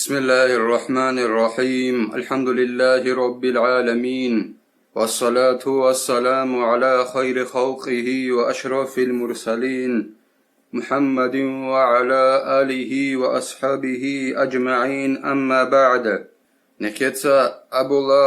بسم الله الرحمن الرحيم الحمد لله رب العالمين والصلاة والسلام على خير خلقه وأشرف المرسلين محمد وعلى آله وأصحابه أجمعين أما بعد نكتسا أبولا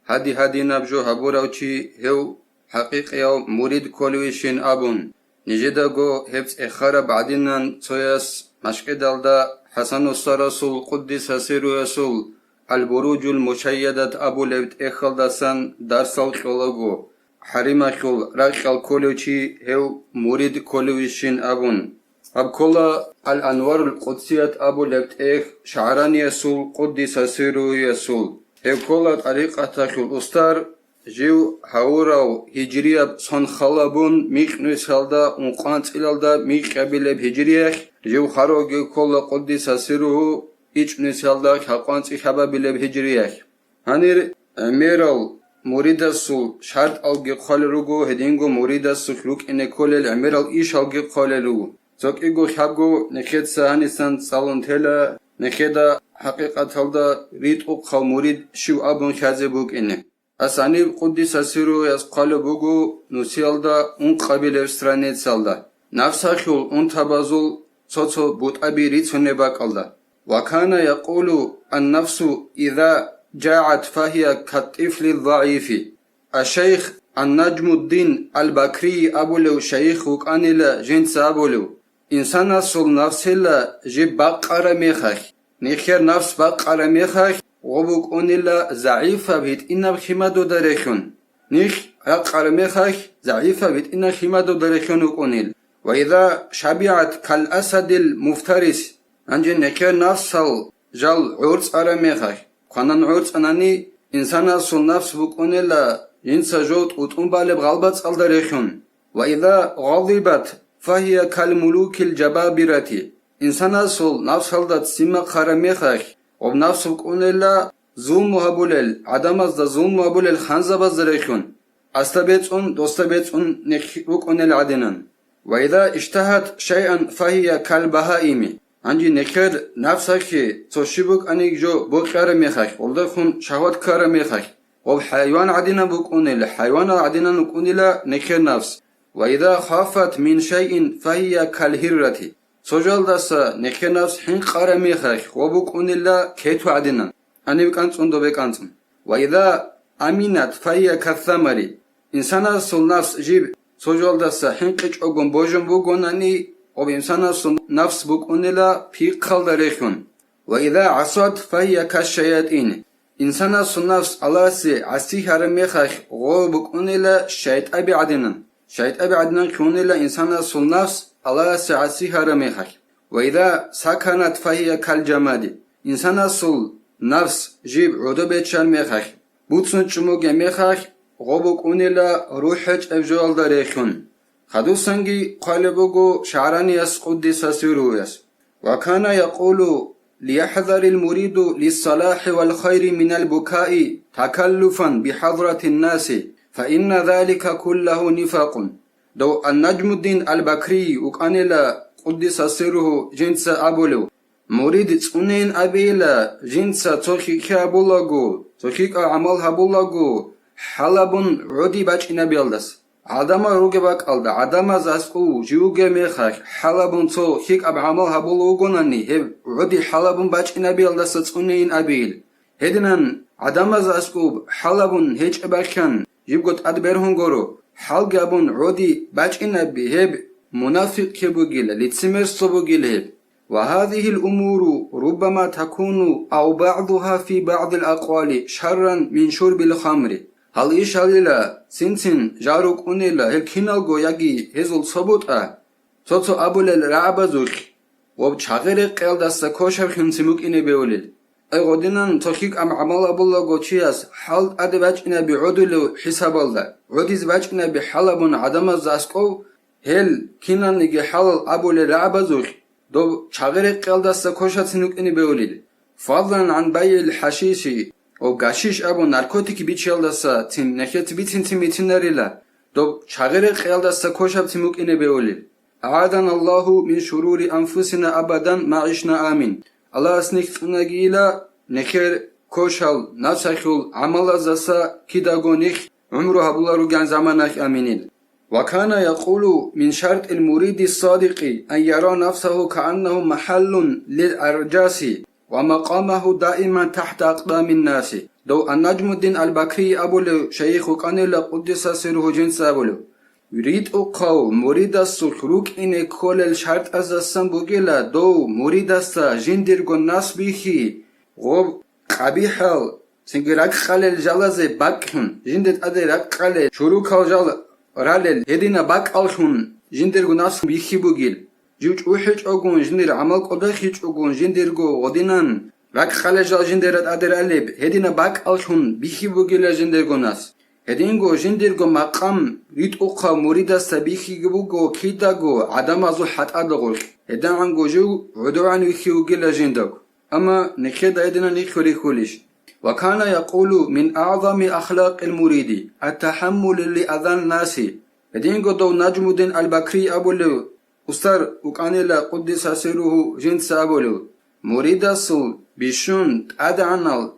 هدي نبجو هبوراوشي هو حقيقي مريد كولويشين أبون نجدغو هبس إخارة بعدنا تويس مشكدالدا حسن الرسول قدس سر رسول البروج المشيدة أبو لبت إخلدسان درس الخلقو حريم خل رخل كولوشي هو مريد كولويشين أبون أبكلا الأنوار القدسية أبو لبت إخ شعراني رسول قدس سر رسول هو كلا طريقة خل أستار جيو هاوراو هجرية صن خلابون ميخ نسالدا ونقانت إلالدا ميخ قبيلة هجرية جيو خاروغي كل قدس سيروه إيش نسالدا خاقانت إخبابيلة هجرية هنير ميرال مريد السول شرط ألغي خالروغو هدينغو مريد السول لوك إنه كل الأميرال إيش ألغي خالروغو زوك إيغو خابغو نخيد سهانيسان سالون تلا نخيدا حقيقة تلدا ريت أقخال مريد شو أبون خازبوك إنه أساني قدس سيرو يسقال بوغو نسيالدا اون قبيلة سترانيت سالدا نفسا خيول اون تبازول صوتو بوت أبي ريتسوني باقالدا وكان يقول النفس إذا جاعت فهي كالطفل الضعيف الشيخ النجم الدين البكري أبولو شيخ وكانيلا جنس أبولو إنسان أصل نفسيلا جيب بقرة ميخاك نخير نفس بقرة ميخاك غبوك أونيلا ضعيفة بيت إنا بخيمادو داريخون نيخ أقار ميخاك ضعيفة بيت إنا خيمادو داريخون أونيل وإذا شبيعت كالأسد المفترس أنجي نكير نفسال جال عورس أرى ميخاك قانان عورس أناني إنسان أصل نفس بوك أونيلا ينسى جوت وتنبالي بغالبات الداريخون وإذا غضبت فهي كالملوك الجبابرة إنسان أصل نفس هلدت سيما خارا ميخاك وبنفسك أونيلا ظلم هبولل عدم از ظلم هبولل خانزة بزريخون أستبيتون دوستبيتون نخلوك أونيل عدنان وإذا اشتهت شيئا فهي كالبهائم عندي نكر نفسك توشيبك أنيك جو بوكار ميخاك ولدخون شهوات كار ميخاك وبحيوان عدنا بوك أونيل حيوان عدنا نك أونيلا نكر نفس وإذا خافت من شيء فهي كالهرة سوجال داسا نكر نفس حين قار ميخاك وبوك أونيلا كيتو عدنا أني بكانتون دو بكانتون وإذا أمينت فهي كالثمري إنسان أصل نفس جيب سوجال داسا حين قيش أغن بوجن بوغن أني وبإنسان أصل نفس بوك أونيلا بيق خالدريخون وإذا عصت فهي كالشياطين إنسان أصل نفس الله سي عسي هرميخاك وبوك أونيلا شيط أبي عدنا شيط أبي عدنا كونيلا إنسان أصل نفس الله سعسي هرميخاك وإذا سكنت فهي كالجماد إنسان أصل نفس جيب عدو بيتشال ميخاك بوتسن چموغ ميخاك غوبوك أونيلا روحج أفجوال داريخون خدو سنگي قالبوغو شعراني يسقودي ساسيرويس وكان يقول ليحذر المريد للصلاح والخير من البكاء تكلفا بحضرة الناس فإن ذلك كله نفاق دو النجم الدين البكري وكانيلا قدس سره جنس أبولو مريد تسونين أبيلا جنس توخيك أبولاغو توخيك عمل هبولاغو حلبون عودي باج إنابيالدس عدما روغي باك ألدا عدما زاسقو جيوغي ميخاك حلبون توخيك أب عمل هبولاغوناني هب عودي حلبون باج إنابيالدس تسونين أبيل هدنان عدما زاسقو حلبون هيج أباكان يبغت أدبرهن غورو حلقابون عودي باج إنابي هب منافق كبوغيل لتسمر صبوغيل هب وهذه الأمور ربما تكون أو بعضها في بعض الأقوال شرا من شرب الخمر هل إشاليلا سنسن جاروك أونيلا هل كينالغو يجي هزول صبوتا توتو أبول الرعبازوك وبچاغرق قلدستا كوشر خنسموك إني بيوليل أغودنان توخيك أم عمال أبولاغو چياس حال أدباج إنا بعودلو حسابالدا عوديز باج إنا بحلبون عدم زاسكو هل كينان نجي حلال أبول الرعبازوك دو چاغرق قلدستا كوشر سنوك إني بيوليل فضلا عن بيع الحشيش او گاشیش ابو نارکوتیکی بیچالداسا تیم نخیت بیتین تیمیتینریلا دو چاغرق قلدستا كوشر تیموک إني بيوليل أعاذنا الله من شرور أنفسنا أبدا ما عشنا آمين Allah'as nikhnagila nekher koşal nasakul amalazasa kidagonik umru habularu gan zamanak aminil. وكان يقول من شرط المريد الصادق أن يرى نفسه كأنه محل للأرجاس ومقامه دائما تحت أقدام الناس. دو النجم الدين البكري أبو شيخ قانل قدس سره جنس أبو يريد أقاو مريد السلوك إن كل الشرط أزاسن بوغيلا دو مريد السا جندر الناس بيخي غوب قبيحل سنگرك خلل جلازي باكهن جندت أدرك خلل شروع جل رالل هدينا باك ألخون جندر الناس بيخي بوغيل جوج وحج أغون جندر عمل قدخيج أغون جندر غودينان رك خلل جل جندرت أدر ألب هدينا باك ألخون بيخي بوغيل جندر الناس هدينغو جندرغو مقام ريت اوخا مريدا سبيخيغو كيداغو عدمازو حت ادغول هدانغو جو عدوان وخيوغيلا جندغ اما نكيدا يدنا نيخوري خوليش وكان يقول من اعظم اخلاق المريد التحمل لاذى الناس هدينغو دو نجم الدين البكري ابولو استر وكانيلا قدس سره جنس ابولو مريدا سو بيشون ادعنال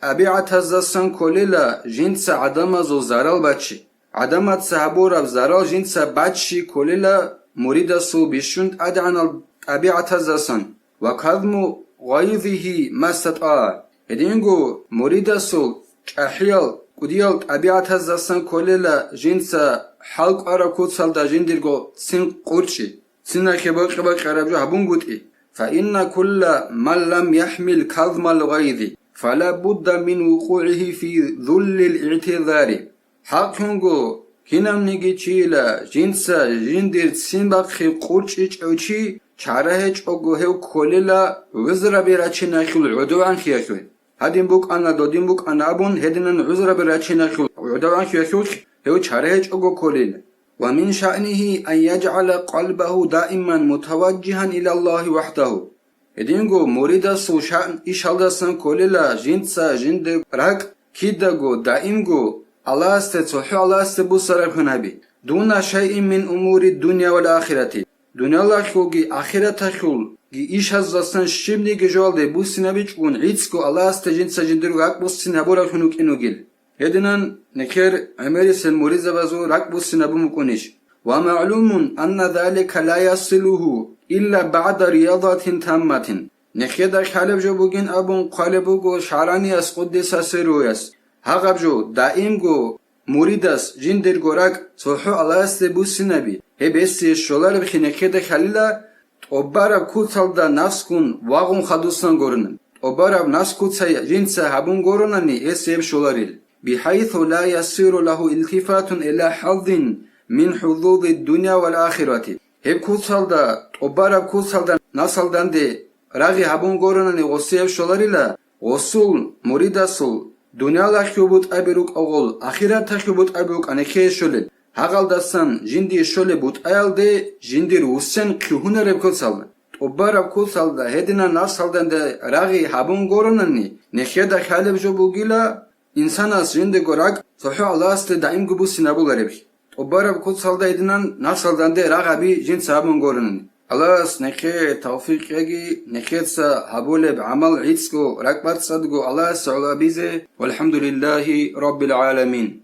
طبيعت هزاسن كوليلا جنس عدمازو زارال باتشي عدمات سحبوراب زارال جنس باتشي كوليلا مريدسو بيشوند ادعن طبيعت هزاسن وكذمو غيظه ما استطاع هدينغو مريدسو احيال قديال طبيعت هزاسن كوليلا جنس حلق اركوت سالدا جندرغو سن قرشي سنة كباقبا قرابجو هبونغوتي فإن كل من لم يحمل كظم الغيظ فلا بد من وقوعه في ذل الاعتذار حقنغو كنام نيجي تشيلا جنسا جندر سينباخي قوچيچ اوچي چارهچ اوغو هو كوليلا وزرا بيراچنا خول عدوان خياخو هادين بوك انا دودين بوك انا ابون هدنن وزرا بيراچنا خول عدوان خياخو هو چارهچ اوغو كوليلا ومن شأنه أن يجعل قلبه دائما متوجها إلى الله وحده هدينغو مريدا سوشان إشالداسن كوليلا جنسا جند راك كيداغو دائمغو الله استتصحو الله استبو سرفنابي دون شيء من أمور الدنيا والآخرة دنيا الله خوغي آخرة خول جي إشالداسن شبني جوالده بو سنابيچون عيدسكو الله استجنسا جندرو راك بو سنابورا خنوك إنوغيل هدنان نكر عمري سن مريزا بازو راك بو سنابو مكونيش ومعلوم أن ذلك لا يصله إلا بعد رياضة تامة نخيدا خالب جو بوغين أبون قالبو جو شعراني أس قدس سرويس هاقب جو دائم جو مريدس جندر غوراك صحو الله استبو سنبي هبسي شولار بخي نخيدا خليلا أبارا كوتال دا نفس كون واغون خدوستان غورنن أبارا نفس كوتسا جنسا هبون غورنني اسيب شولاريل بحيث لا يصير له التفات إلى حظ من حظوظ الدنيا والآخرة هب كوتسالدا أبارا كوتسالدا ناسالدان دي راغي هبون غورنني غسيب شولاريلا غسول مريدسول دنيا لا خيوبوت أبيروك أغول آخرة خيوبوت أبيروك أنكي شولل هاقال داستان جندي شولي بوت أيال دي جندي روسين كيهونا رب كوتسالدا أبارا كوتسالدا هدنا ناسالدان دي راغي هبون غورنني نخيدا خالب جو بوغيلا إنسان از جند غوراك صحو الله است دائم گبو سينابو لربي أبارا كوتسالدا هدنان ناسالدان دي راغبي جن سابون غورنني الله است نخي توفيق يجي نخيتسا هبول بعمل عيدسكو راكبات صدقو الله است على بيزه والحمد لله رب العالمين.